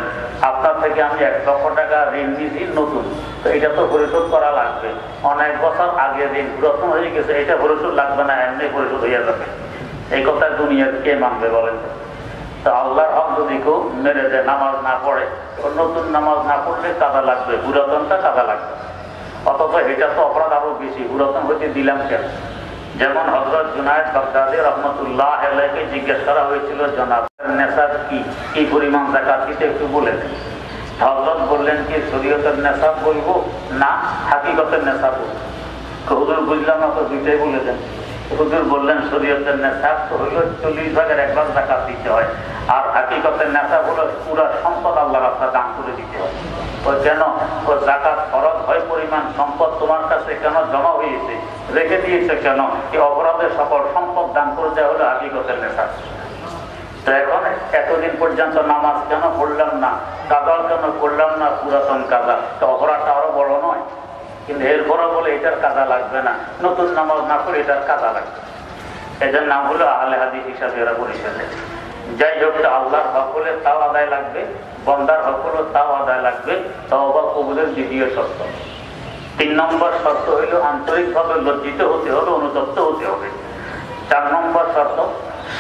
Speaker 1: আপনার থেকে আমি 1 লক্ষ টাকা ঋণ নিয়েছি নতুন, তো এটা তো পরিশোধ করা লাগবে। অনেক বছর আগে ঋণ পুরাতন হয়ে গেছে, এটা পরিশোধ লাগবে না, এমনি পরিশোধ হয়ে যাবে। এই কথা দুনিয়ার কে মানবে বলেন? তো আল্লাহর হক যদি কেউ মেরে দেয়, নামাজ না পড়ে, নতুন নামাজ না পড়লে কাদা লাগবে, পুরাতনটা কাদা লাগবে। অথচ এটা তো অপরাধ আরো বেশি, পুরাতন হইতে দিলাম কেন? যেমন হযরত জুনায়েদ বাগদাদী রাহমাতুল্লাহ আলাইহি জিজ্ঞেস করা হয়েছিল, জনাব নেসাব কি পরিমাণ যাকাত দিতে একটু বলে দেন। হযরত বললেন কি শরীয়তের নেসাব বলবো না হাকিকতের নেসাব বলবো? হুজুর বুঝলাম না, তো দুইটাই বলে দেন। হুজুর বললেন শরীয়তের নেসাব তো হইল 40 ভাগের 1 ভাগ যাকাত দিতে হয়, আর হাকিকতের নেসাব হলো পুরো সম্পদ আল্লাহর রাস্তায় দান করে দিতে হয়। ওই কেন ও যাকাত ফরজ হয় পরিমাণ সম্পদ তোমার কাছে কেন জমা হয়েছে, রেখে দিয়েছে কেন? এই অপরাধের সকল সম্পদ দান করে দেওয়া হলো হাকিকতের নেসাব। তো এখন এতদিন পর্যন্ত নামাজ কেন পড়লাম না, কাজা কেন করলাম না, পুরাতন কাজা, তো অপরাধটা আরো বড় নয়? কিন্তু এরপরও বলে এটার কাজা লাগবে না, নতুন নামাজ না করে এটার কাজা লাগবে। এদের নাম হলো আহলে হাদিস হিসাবে এরা পরিচয় দেয়। যাই হোক, আল্লাহর হক হলে তাও আদায় লাগবে, বন্দার হক হলো তাও আদায় লাগবে। তওবা কবুলের দ্বিতীয় শর্ত। 3 নম্বর শর্ত হইল আন্তরিকভাবে লজ্জিত হতে হবে, অনুতপ্ত হতে হবে। 4 নম্বর শর্ত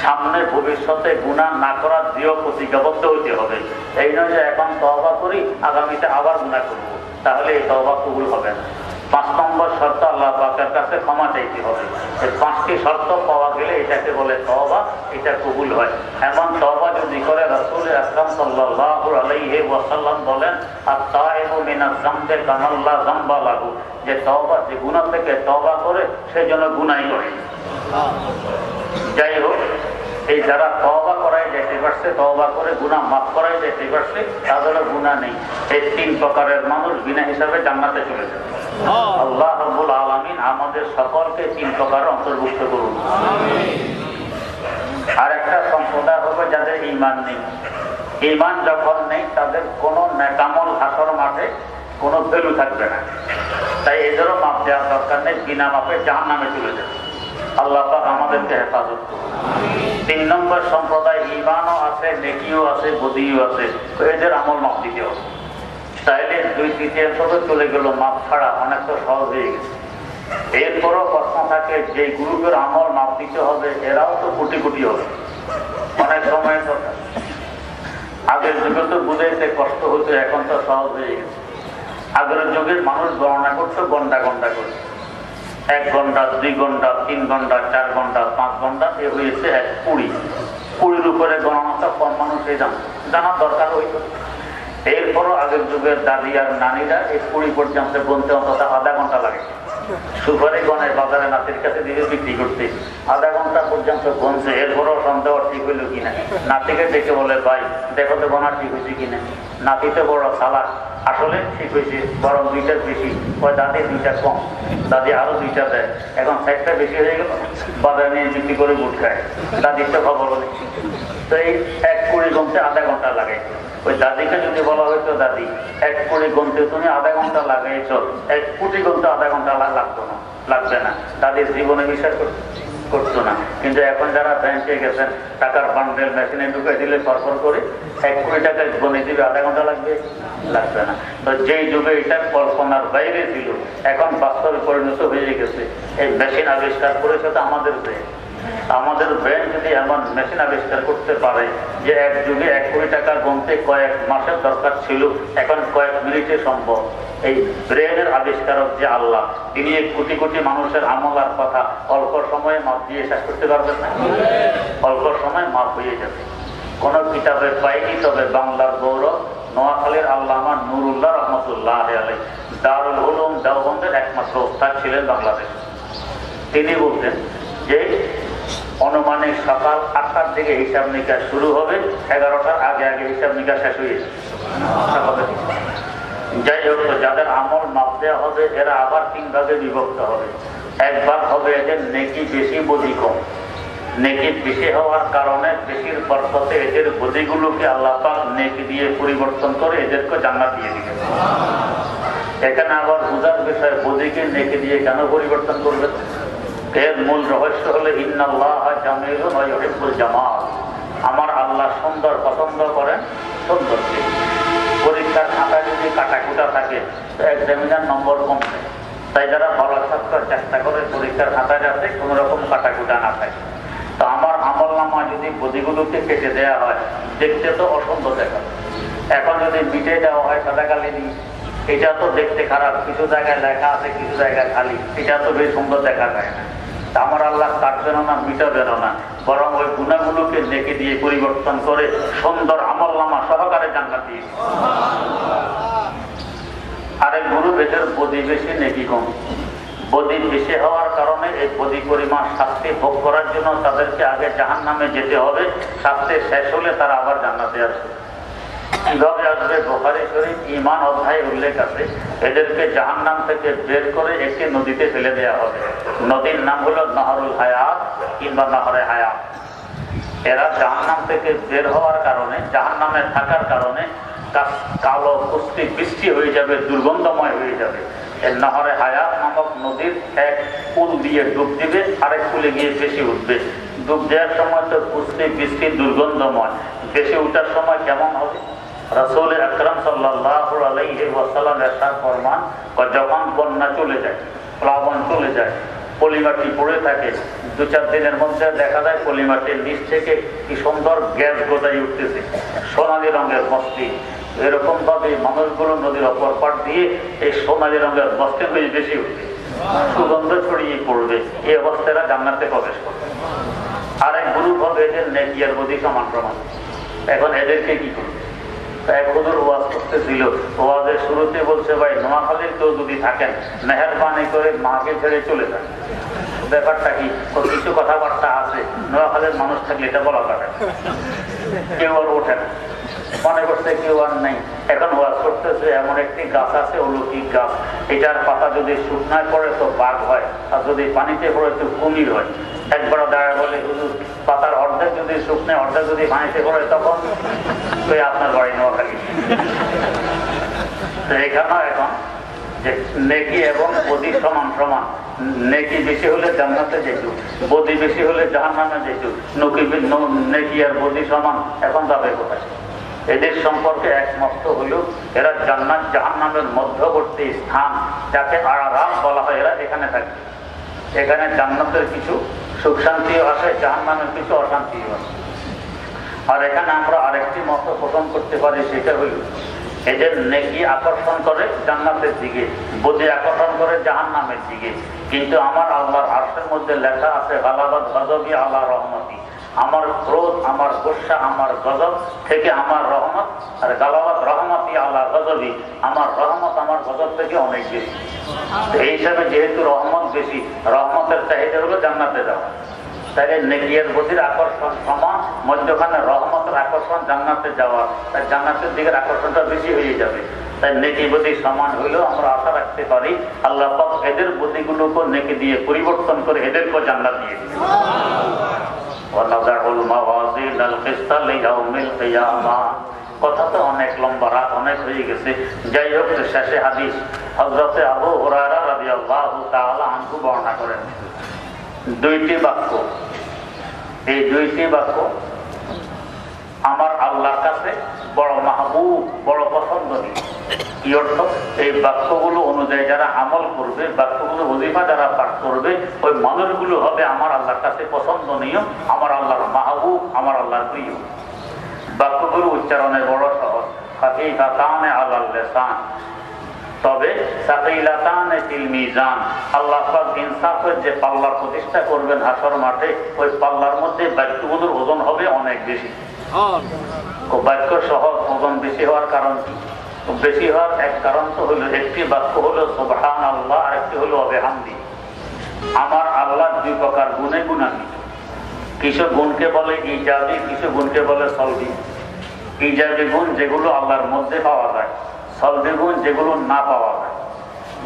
Speaker 1: সামনে ভবিষ্যতে গুনাহ না করার দৃঢ় প্রতিজ্ঞাবদ্ধ হতে হবে। এই নয় যে এখন তওবা করি আগামীতে আবার গুনাহ করব, তাহলে এই তওবা কবুল হবে না। 5 নম্বর শর্ত আল্লাহ পাকের কাছে ক্ষমা চাইতে হবে। এই 5টি শর্ত পাওয়া গেলে এটাকে বলে তওবা, এটা কবুল হয়। এমন তওবা যদি করে রাসূল আকরাম সাল্লাল্লাহু আলাইহি ওয়াসাল্লাম বলেন, আত-তাইবু মিনাজ যামবি কামান লা যামবা লাহু, যে তওবা, যে গুনাহ থেকে তওবা করে সে যেন গুনাহই করে। যাই হোক, এই যারা তওবা করাই যেতে পারছে, তওবা করে গুনাহ মাফ করাই যেতে পারছে, তাদের গুনাহ নেই। এই 3 প্রকারের মানুষ বিনা হিসাবে জান্নাতে চলে যাবে। আল্লাহ রাব্বুল আলামিন আমাদের সকলকে 3 প্রকারের অন্তর্ভুক্ত করুন। আর একটা সম্প্রদায় হবে যাদের ঈমান নেই। ঈমান যখন নেই তাদের কোনো নেকামল হাসর মাঠে কোনো ভ্যালু থাকবে না। তাই এদেরও মাপ দেওয়ার দরকার নেই, বিনা মাপে জাহান্নামে চলে যাবে। আল্লাহ পাক আমাদেরকে হেফাজত করুন। 3 নম্বর সম্প্রদায় ঈমানও আছে, নেকিও আছে, বদিও আছে, তো এদের আমল মাপ দিতে হবে। তাইলে 2/3 চলে গেল, মাপ ছাড়া অনেক তো সহজ হয়ে গেছে। এরপরও প্রশ্ন থাকে যে গ্রুপের আমল মাপ দিতে হবে, এরাও তো কোটি কোটি হবে, অনেক সময় দরকার। আগের যুগে তো বুঝাইতে কষ্ট হতো, এখন তো সহজ হয়ে গেছে। আগের যুগের মানুষ গণনা করতো ঘন্টা ঘন্টা করে, 1 ঘন্টা, 2 ঘন্টা, 3 ঘন্টা, 4 ঘন্টা, 5 ঘন্টা, এ হয়েছে 20 উপরে গণনাটা কম মানুষই জানার দরকার হইত। এরপরও আগের যুগের দাদি আর নানিরা এই 20 পর্যন্ত বলতে অন্তত আধা ঘন্টা লাগে। সুপারি গণায় বাজারে নাতির কাছে দিয়ে বিক্রি করতে, আধা ঘন্টা পর্যন্ত গনছে। এরপরও সন্দেহ ঠিক হইল কিনা, নাতিকে দেখে বলে, ভাই দেখো তো গণা ঠিক হয়েছে কিনা। নাতি তো বড় চালাক, আসলে ঠিক হয়েছে, বরং 2টা বেশি। ওই দাদি 2টা কম, দাদি আরো 2টা দেয়, এখন 4টা বেশি হয়ে গেল, বাজারে নিয়ে বিক্রি করে বুট খায়। দাদির তো খবর নেই। তো এই 1-20 গনতে আধা ঘন্টা লাগাই। ওই দাদিকে যদি বলা হয়তো, দাদি 1-20 গনতে তুমি আধা ঘন্টা লাগাইছ, 1 কোটি গনতে আধা ঘন্টা লাগবে না, দাদির জীবনে বিশ্বাস করতো না। কিন্তু এখন যারা ব্যাংকে গেছেন, টাকার বান্ডেল মেশিনে ঢুকে দিলে সরকার করে 1 কোটি টাকা গনে দিবে, আধা ঘন্টা লাগবে না। তো যেই যুগে এটা কল্পনার বাইরে ছিল, এখন বাস্তবে পরিণত হয়ে গেছে। এই মেশিন আবিষ্কার করেছে তো আমাদের ব্রেন যদি এমন মেশিন আবিষ্কার করতে পারে যে এক যুগে 1 কোটি টাকা গনতে কয়েক মাসের দরকার ছিল, এখন কয়েক মিনিটে সম্ভব। এই ব্রেনের আবিষ্কারক যে আল্লাহ, তিনি 1 কোটি কোটি মানুষের আমলার কথা অল্প সময়ে মাপ দিয়ে শেষ করতে পারবেন না? অল্প সময় মাপ হয়ে যাবে। কোন কিতাবে পাইনি, তবে বাংলার গৌরব নোয়াখালীর আল্লামা নুরুল্লাহ রহমতুল্লাহ আলাইহি, দারুল উলুম দেওবন্দের একমাত্র ওস্তাদ ছিলেন বাংলাদেশ। তিনি বলতেন যে অনুমানিক সকাল 8টার দিকে হিসাব নিকাশ শুরু হবে, 11টার আগে আগে হিসাব নিকাশ শেষ হয়ে যাবে। যাই হোক, যাদের আমল মাপ দেওয়া হবে এরা আবার 3 ভাগে বিভক্ত হবে। 1 ভাগ হবে এদের নেকি বেশি বদি কম। নেকি বেশি হওয়ার কারণে বেশির বরকতে এদের বদিগুলোকে আল্লাহ পাক নেকি দিয়ে পরিবর্তন করে এদেরকে জান্নাত দিয়ে দিবেন। এখানে আবার বুঝার বিষয়, বদিকে নেকি দিয়ে কেন পরিবর্তন করবেন? এর মূল রহস্য হলো ইন্নাল্লাহা জামিলুন ওয়া ইউহিব্বুল জামাল, আমার আল্লাহ সুন্দর পছন্দ করেন সুন্দরকে। পরীক্ষার খাতায় যদি কাটাকুটা থাকে তো এক্সামিনার নম্বর কম নেয়। তাই যারা ভালো ছাত্র চেষ্টা করে পরীক্ষার খাতায় যাতে কোন রকম কাটাকুটা না থাকে। তো আমার আমল নামা যদি যদি বদিগুলোকে কেটে দেওয়া হয় দেখতে তো অসুন্দর দেখা। এখন যদি মিটে দেওয়া হয় সাদা কালি দিয়ে, এটা তো দেখতে খারাপ, কিছু জায়গায় লেখা আছে কিছু জায়গায় খালি, এটা তো বেশ সুন্দর দেখা যায় না। আমার আল্লাহ কাটবেন না, মিটাবেন না, বরং ওই গুণাগুলোকে নেকি দিয়ে পরিবর্তন করে সুন্দর আমলনামা সহকারে জান্নাত দিয়ে। আরেক গুরু বেদের বদি বেশি নেকি কম। বদি বেশি হওয়ার কারণে এই বদি পরিমাণ শাস্তি ভোগ করার জন্য তাদেরকে আগে জাহান্নামে যেতে হবে, শাস্তি শেষ হলে তারা আবার জান্নাতে আসবে। কিভাবে আসবে? বুখারী শরীফ ঈমান অধ্যায়ে উল্লেখ আছে, এদেরকে জাহান্নাম থেকে বের করে একটি নদীতে ফেলে দেওয়া হবে। নদীর নাম হলো নহরুল হায়াত কিংবা নহরে হায়াত। এরা জাহান্নাম থেকে বের হওয়ার কারণে, জাহান্নামে থাকার কারণে কালো কুস্তি বৃষ্টি হয়ে যাবে, দুর্গন্ধময় হয়ে যাবে। এই নহরে হায়াত নামক নদীর এক পুল দিয়ে ডুব দিবে, আরেক পুলে গিয়ে বেশি উঠবে। ডুব দেওয়ার সময় তো কুস্তি বৃষ্টি দুর্গন্ধময়, বেশি উঠার সময় কেমন হবে? রাসূল আকরাম সাল্লাল্লাহু আলাইহি ওয়াসাল্লাম ইরশাদ ফরমান, যখন বন্যা চলে যায়, প্লাবন চলে যায়, পলিমাটি পড়ে থাকে, 2-4 দিনের মধ্যে দেখা যায় পলিমাটির নিচ থেকে কি সুন্দর গ্যাস গোটাই উঠতেছে, সোনালী রঙের মস্তি। এরকম ভাবে মানুষগুলো নদীর অপর পাড় দিয়ে এই সোনালী রঙের মস্তি হয়ে বেশি উঠবে, সুগন্ধ ছড়িয়ে পড়বে। এই অবস্থায় জান্নাতে প্রবেশ করবে। আরেক গ্রুপ হবে এদের নেকি আর বদি সমান প্রমাণ। এখন এদেরকে কি করবে? এক হুজুর ওয়াজ করতেছিল, ওয়াজের শুরুতে বলছে, ভাই নোয়াখালীর কেউ যদি থাকেন মেহেরবানি করে মাকে ছেড়ে চলে যান। ব্যাপারটা কি? কিছু কথাবার্তা আছে, নোয়াখালীর মানুষ থাকলে এটা বলা যাবে, কেউ আর ওঠে না, মনে করছে কেউ আর নেই। এখন ওয়াজ করতেছে, এমন একটি গাছ আছে অলৌকিক গাছ, এটার পাতা যদি শুকনায় পড়ে তো বাঘ হয়, আর যদি পানিতে পড়ে তো কুমির হয়। একবার দাঁড়ায় বলে, হুজুর পাতার অর্ধেক যদি শুকনায় অর্ধেক যদি পানিতে পড়ে তখন তো আপনার বাড়ি নোয়াখালী। তো এখানেও এখন যে নেকি এবং বদি সমান সমান, নেকি বেশি হলে জান্নাতে যেত, বদি বেশি হলে জাহান্নামে যেত। নেকি আর বদি সমান, এখন যাবে কোথায়? এদের সম্পর্কে একমত হইল এরা জান্নাত জাহান্নামের মধ্যবর্তী স্থান, যাকে আরাম বলা হয়, এরা এখানে থাকে। এখানে জান্নাতের কিছু সুখ শান্তিও আসে, জাহান্নামের কিছু অশান্তিও আসে। আর এখানে আমরা আরেকটি মত পোষণ করতে পারি, সেটা হইল এদের নেকি আকর্ষণ করে জান্নাতের দিকে, বদি আকর্ষণ করে জাহান্নামের দিকে। কিন্তু আমার আল্লাহর আরশের মধ্যে লেখা আছে, গালাবাত গজবি আলা রহমতি, আমার ক্রোধ, আমার গুসা, আমার গজব থেকে আমার রহমত, আর গালাবাত রহমতি আলা গজবি, আমার রহমত আমার গজব থেকে অনেক বেশি। এই হিসাবে যেহেতু রহমত বেশি, রহমতের চাহিদা হলো জান্নাতে যাওয়া। তাহলে নেকিয়ার বদির আকর্ষণ সমান, মধ্যখানে রহমতের আকর্ষণ জান্নাতে যাওয়া, তাই জান্নাতের দিকের আকর্ষণটা বেশি হয়ে যাবে। তাই নেকি বদি সমান হইলেও আমরা আশা রাখতে পারি আল্লাহ পাক এদের বদিগুলোকে নেকি দিয়ে পরিবর্তন করে এদেরকে জান্নাত দিয়ে দিবেন। কথা তো অনেক লম্বা, রাত অনেক হয়ে গেছে। যাই হোক, শেষে হাদিস হযরতে আবু হুরায়রা রাদিয়াল্লাহু তাআলা আনহু বর্ণনা করেন 2টি বাক্য। এই 2টি বাক্য আমার আল্লাহর কাছে বড় মাহবুব, বড় পছন্দনীয়। কি অর্থ? এই বাক্যগুলো অনুযায়ী যারা আমল করবে, বাক্যগুলো ওজিফা যারা পাঠ করবে, ওই মানুষগুলো হবে আমার আল্লাহর কাছে পছন্দনীয়, আমার আল্লাহর মাহবুব, আমার আল্লাহর প্রিয়। বাক্যগুলো উচ্চারণের বড় সহজ। খাফীফাতান আলাল লিসান, তবে সাকিলাতান ফিল মিজান। আল্লাহ পাক ইনসাফের যে পাল্লা প্রতিষ্ঠা করবেন হাসর মাঠে, ওই পাল্লার মধ্যে বাক্যগুলোর ওজন হবে অনেক বেশি। বাক্য সহজ, ওজন বেশি হওয়ার কারণ কি? বেশি হওয়ার এক কারণ তো হলো, একটি বাক্য হলো সুবহানাল্লাহ, আর একটি হলো বিহামদি। আমার আল্লাহ 2 প্রকার গুণে গুণান্বিত। কিছু গুণকে বলে ইজাবি, কিছু গুণকে বলে সলবি। ইজাবি গুণ যেগুলো আল্লাহর মধ্যে পাওয়া যায়, সলবি গুণ যেগুলো না পাওয়া যায়।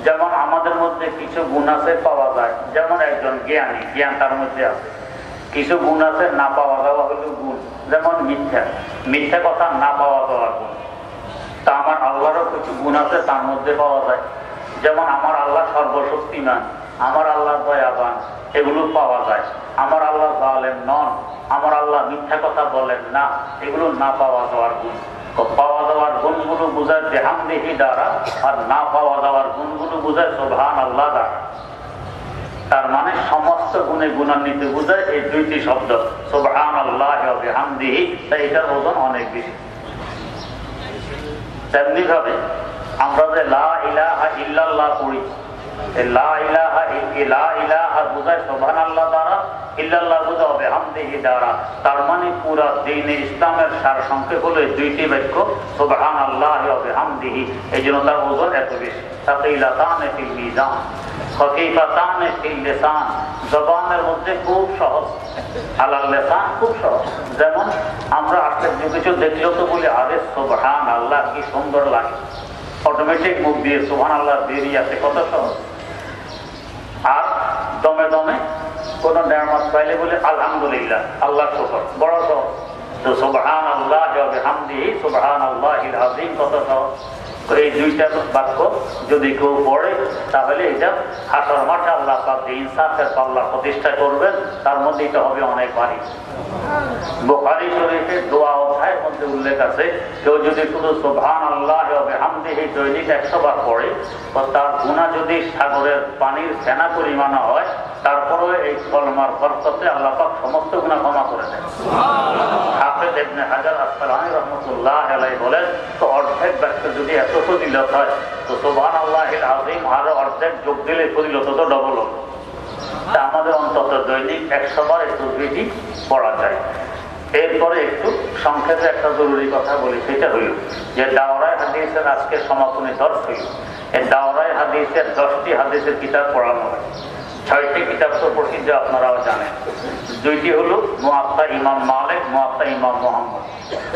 Speaker 1: যেমন আমাদের মধ্যে কিছু গুণ আছে পাওয়া যায়, যেমন একজন জ্ঞানী, জ্ঞান তার মধ্যে আছে। কিছু গুণ আছে না পাওয়া যাওয়া হলো গুণ, যেমন মিথ্যা, মিথ্যা কথা না পাওয়া যাওয়ার গুণ। তা আমার আল্লাহরও কিছু গুণ আছে তার মধ্যে পাওয়া যায়। যেমন আমার আল্লাহ সর্বশক্তিমান, আমার আল্লাহ দয়াবান, এগুলো পাওয়া যায়। আমার আল্লাহ জালেম নন, আমার আল্লাহ মিথ্যা কথা বলেন না, এগুলো না পাওয়া যাওয়ার গুণ। পাওয়া যাওয়ার গুণগুলো বোঝায় বিহামদিহি দ্বারা, আর না পাওয়া যাওয়ার গুণগুলো বোঝায় সুবহানাল্লাহ দ্বারা। তার মানে সমস্ত গুণ গুণে গুণান্বিত বোঝায় এই দুইটি শব্দ সুবহানাল্লাহি ওয়া বিহামদিহি, তাই এটার ওজন অনেক বেশি। তেমনি ভাবে আমরা যে লা ইলাহা ইল্লাল্লাহ পড়ি, লা ইলাহা বোঝায় সুবহানাল্লাহ দ্বারা, ইল্লাল্লাহ বোঝায় বিহামদিহি দ্বারা। তার মানে পুরা দ্বীন ইসলামের সার সংক্ষেপ হলো এই দুইটি বাক্য সুবহানাল্লাহি ওয়া বিহামদিহি। এই জন্য তার ওজন এত বেশি। সাকিলাতানে ফিল মিজান খফীফাতানে ফিল লিসান, জবানের মধ্যে খুব সহজ, আলাল লিসান খুব সহজ। যেমন আমরা আশ্চর্য কিছু দেখলেও তো বলি আরে সুবহানাল্লাহ কি সুন্দর লাগে, অটোমেটিক মুখ দিয়ে সুবহানাল্লাহ বেরিয়ে আসে, কত সহজ। আর দমে দমে কোন নেয়ামত পাইলে বলে আলহামদুলিল্লাহ, আল্লাহ শুকর, বড় সহজ। তো সুবহানাল্লাহি ওয়া বিহামদিহি সুবহানাল্লাহিল আযীম কত সহজ। এই দুইটা বাক্য যদি কেউ পড়ে তাহলে এটা হাসর মাঠে আল্লাহ পাক যে ইনসাফের পাল্লা প্রতিষ্ঠা করবেন, তার মধ্যে এটা হবে অনেক ভারী। বুখারী শরীফের দোয়া অধ্যায়ের মধ্যে উল্লেখ আছে, কেউ যদি শুধু সুবহানাল্লাহি ওয়া বিহামদিহি দৈনিক 100 বার পড়ে, তার গুনাহ যদি সাগরের পানির ফেনা পরিমাণ হয়, তারপরে এই কলমার বরকতে আল্লাহ পাক সমস্ত গুনাহ ক্ষমা করে দেন। হাফেজ ইবনে হাজার আসকালানী রাহমাতুল্লাহ আলাইহি বলেন, তো অর্ধেক বাক্য যদি এত ফজিলত হয়, তো সুবহানাল্লাহিল আযীম আরো অর্ধেক যোগ দিলে ফজিলত তো ডবল হবে। তা আমাদের অন্তত দৈনিক 100 বার এই তাসবিহটি পড়া যায়। এরপরে একটু সংক্ষেপে একটা জরুরি কথা বলি, সেটা হইল যে দাওরায়ে হাদিসের আজকে সমাপনী দর্শ হইল। এই দাওরায়ে হাদিসের 10টি হাদিসের কিতাব পড়ানো হয়। 6টি কিতাব তো প্রসিদ্ধ, আপনারাও জানেন। 2টি হলো মুআত্তা ইমাম মালিক, মুআত্তা ইমাম মুহাম্মদ,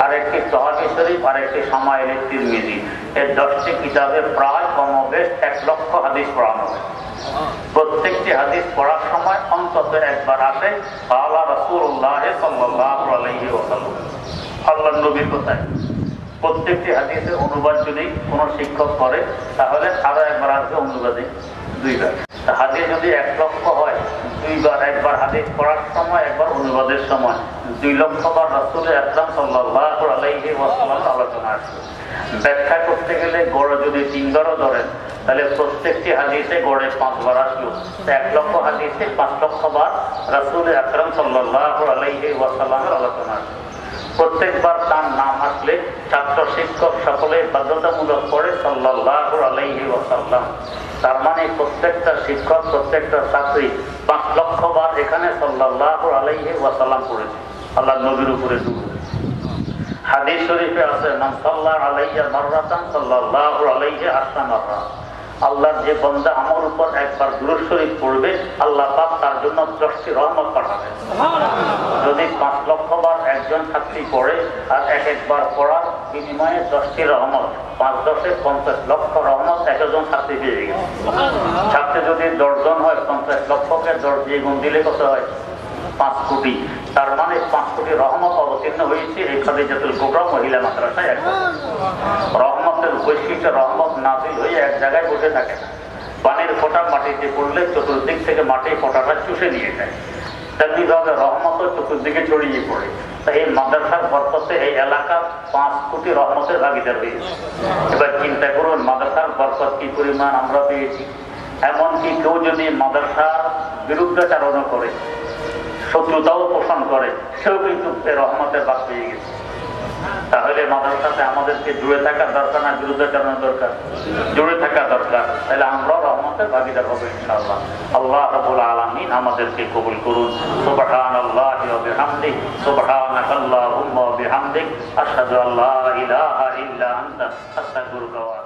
Speaker 1: আর একটি সহিহ শরীফ, আর একটি শামাইল তিরমিজি। এই 10টি কিতাবে প্রায় কমবেশ 1 লক্ষ হাদিস পড়ানো হয়। প্রত্যেকটি হাদিস পড়ার সময় অন্তত একবার আসে আল্লাহ রাসূলুল্লাহ সাল্লাল্লাহু আলাইহি ওয়াসাল্লাম, আল্লাহর নবীর কথায়। প্রত্যেকটি হাদিসের অনুবাদ যদি কোনো শিক্ষক করে তাহলে আরো একবার আসবে অনুবাদে 2 বার। হাদিস যদি 1 লক্ষ হয়, 2 বার, একবার হাদিস পড়ার সময়, একবার অনুবাদের সময় 2 লক্ষ বার রাসূল আকরাম সাল্লাল্লাহু আলাইহি ওয়াসাল্লাম আলোচনা আসবে। ব্যাখ্যা করতে গেলে গড়ে যদি 3 বারও ধরেন, তাহলে প্রত্যেকটি হাদিসে গড়ে 5 বার আসলো। 1 লক্ষ হাদিসে 5 লক্ষ বার রাসূল আকরাম সাল্লাল্লাহু আলাইহি ওয়াসাল্লামের আলোচনা আসবে। প্রত্যেকবার তার নাম আসলে ছাত্র শিক্ষক সকলে বাধ্যতামূলক করে সাল্লাল্লাহু আলাইহি ওয়াসাল্লাম। তার মানে প্রত্যেকটা শিক্ষক, প্রত্যেকটা ছাত্রী 5 লক্ষ বার এখানে সাল্লাল্লাহু আলাইহি ওয়াসাল্লাম পড়েছে, আল্লাহর নবীর উপরে দুরূদ। হাদিস শরীফে আছে মান সাল্লাল্লাহু আলাইহি মাররাতান সাল্লাল্লাহু আলাইহি আশরা মাররা, আল্লাহর যে বান্দা আমার উপর একবার দুরূদ শরীফ পড়বে, আল্লাহ পাক তার জন্য 10টি রহমত পাঠাবেন। যদি 5 লক্ষ বার একজন ছাত্রী পড়ে, আর একবার পড়ার বিনিময়ে 10টি রহমত, 5 10 50 লক্ষ রহমত একজন ছাত্রী পেয়ে গেছে। ছাত্রী যদি 10 জন হয়, 50 লক্ষকে 10 দিয়ে গুণ দিলে কত হয়? 5 কোটি। তার মানে 5 কোটি রহমত অবতীর্ণ হয়েছে এই খাদিজাতুল কুবরা মহিলা মাদ্রাসায়। একবার রহমতের বৈশিষ্ট্য, রহমত নাযিল হয়ে এক জায়গায় বসে থাকে না। পানির ফোঁটা মাটিতে পড়লে চতুর্দিক থেকে মাটির ফোঁটাটা চুষে নিয়ে যায়, তেমনি ভাবে রহমত চতুর্দিকে ছড়িয়ে পড়ে। তাই এই মাদ্রাসার বরকতে এই এলাকার 5 কোটি রহমতের ভাগিদার হয়েছে। এবার চিন্তা করুন মাদ্রাসার বরকত কি পরিমাণ আমরা পেয়েছি। এমনকি কেউ যদি মাদ্রাসার বিরুদ্ধাচারণ করে, শত্রুতাও পোষণ করে, সেও কিন্তু রহমতের ভাগ পেয়ে গেছে। তাহলে মাদ্রাসাতে আমাদেরকে জুড়ে থাকার দরকার না বিরুদ্ধাচরণের দরকার? জুড়ে থাকা দরকার। তাহলে আমরাও রহমতের ভাগিদার হবো ইনশাআল্লাহ। আল্লাহ রাব্বুল আলামিন আমাদেরকে কবুল করুন। সুবহানাল্লাহি ওয়া বিহামদিহি, সুবহানাকাল্লাহুম্মা ওয়া বিহামদিক, আশহাদু আল্লা ইলাহা ইল্লা আনতা, আস্তাগফিরুকা ওয়া